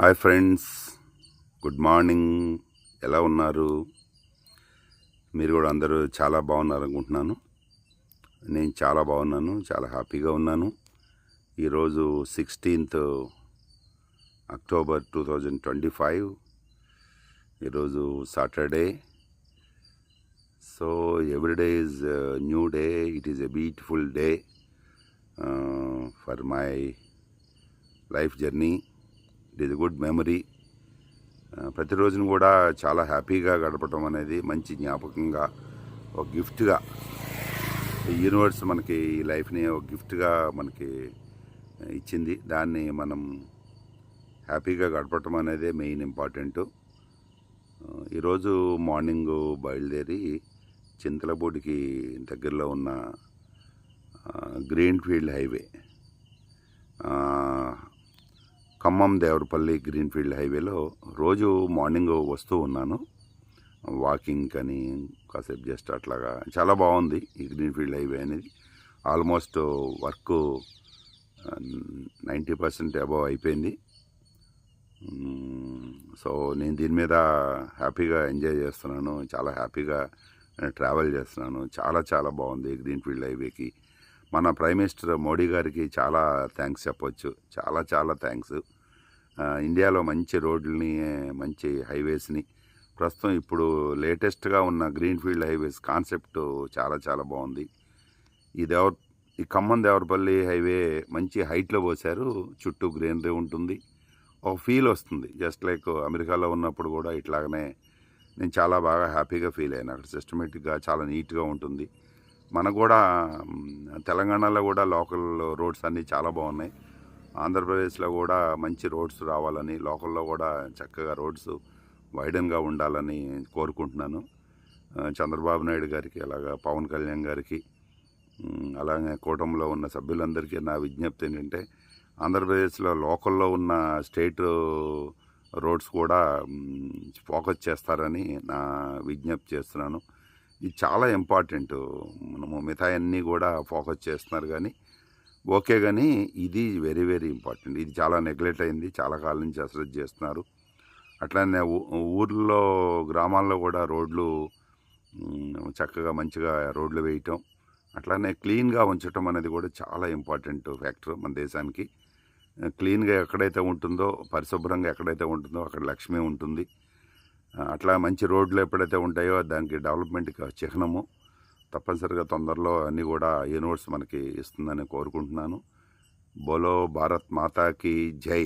Hi friends, good morning. ఎలా ఉన్నారు? మీరు కూడా అందరూ చాలా బాగున్నారు అనుకుంటున్నాను. నేను చాలా బాగున్నాను, చాలా హ్యాపీగా ఉన్నాను. ఈరోజు 16th అక్టోబర్ 2025. ఈరోజు Saturday. So everyday is new day. It is a beautiful day for my life journey. It is a good memory. ప్రతిరోజును కూడా చాలా హ్యాపీగా గడపడం అనేది మంచి జ్ఞాపకంగా, ఒక గిఫ్ట్గా యూనివర్స్ మనకి ఈ లైఫ్ని ఒక గిఫ్ట్గా మనకి ఇచ్చింది. దాన్ని మనం హ్యాపీగా గడపటం అనేది మెయిన్ ఇంపార్టెంట్. ఈరోజు మార్నింగ్ బయలుదేరి చింతలపూడికి దగ్గరలో ఉన్న green field highway, Khammam Devarapalli green field హైవేలో రోజు మార్నింగ్ వస్తూ ఉన్నాను వాకింగ్ అని. కాసేపు జస్ట్ అట్లాగా చాలా బాగుంది ఈ గ్రీన్ ఫీల్డ్ హైవే అనేది. ఆల్మోస్ట్ వర్క్ 90% అబవ్ అయిపోయింది. సో నేను దీని మీద హ్యాపీగా ఎంజాయ్ చేస్తున్నాను, చాలా హ్యాపీగా ట్రావెల్ చేస్తున్నాను. చాలా చాలా బాగుంది గ్రీన్ ఫీల్డ్ హైవేకి. మన ప్రైమ్ మినిస్టర్ మోడీ గారికి చాలా థ్యాంక్స్ చెప్పొచ్చు. చాలా చాలా థ్యాంక్స్. ఇండియాలో మంచి రోడ్లని, మంచి హైవేస్ని, ప్రస్తుతం ఇప్పుడు లేటెస్ట్గా ఉన్న గ్రీన్ ఫీల్డ్ హైవేస్ కాన్సెప్ట్ చాలా చాలా బాగుంది. ఈ ఖమ్మం దేవరపల్లి హైవే మంచి హైట్లో పోశారు. చుట్టూ గ్రీనరీ ఉంటుంది, ఒక ఫీల్ వస్తుంది. జస్ట్ లైక్ అమెరికాలో ఉన్నప్పుడు కూడా ఇట్లాగనే నేను చాలా బాగా హ్యాపీగా ఫీల్ అయ్యాను. అక్కడ సిస్టమేటిక్గా చాలా నీట్గా ఉంటుంది. మనకు కూడా తెలంగాణలో కూడా లోకల్ రోడ్స్ అన్నీ చాలా బాగున్నాయి. ఆంధ్రప్రదేశ్లో కూడా మంచి రోడ్స్ రావాలని, లోకల్లో కూడా చక్కగా రోడ్స్ వైడన్గా ఉండాలని కోరుకుంటున్నాను. చంద్రబాబు నాయుడు గారికి, అలాగా పవన్ కళ్యాణ్ గారికి, అలాగే కూటమిలో ఉన్న సభ్యులందరికీ నా విజ్ఞప్తి ఏంటంటే, ఆంధ్రప్రదేశ్లో లోకల్లో ఉన్న స్టేట్ రోడ్స్ కూడా ఫోకస్ చేస్తారని నా విజ్ఞప్తి చేస్తున్నాను. ఇది చాలా ఇంపార్టెంట్. మనము మిగతా అన్నీ కూడా ఫోకస్ చేస్తున్నారు కానీ ఓకే, కానీ ఇది వెరీ వెరీ ఇంపార్టెంట్. ఇది చాలా నెగ్లెక్ట్ అయింది, చాలా కాలం నుంచి అశ్రద్ధ చేస్తున్నారు. అట్లానే ఊర్లో, గ్రామాల్లో కూడా రోడ్లు చక్కగా మంచిగా రోడ్లు వేయటం, అట్లానే క్లీన్గా ఉంచటం అనేది కూడా చాలా ఇంపార్టెంట్ ఫ్యాక్టర్ మన దేశానికి. క్లీన్గా ఎక్కడైతే ఉంటుందో, పరిశుభ్రంగా ఎక్కడైతే ఉంటుందో అక్కడ లక్ష్మి ఉంటుంది. అట్లా మంచి రోడ్లు ఎప్పుడైతే ఉంటాయో దానికి డెవలప్మెంట్కి చిహ్నము. తప్పనిసరిగా తొందరలో అన్నీ కూడా యూనివర్స్ మనకి ఇస్తుందని కోరుకుంటున్నాను. బోలో భారత్ మాతాకి జై.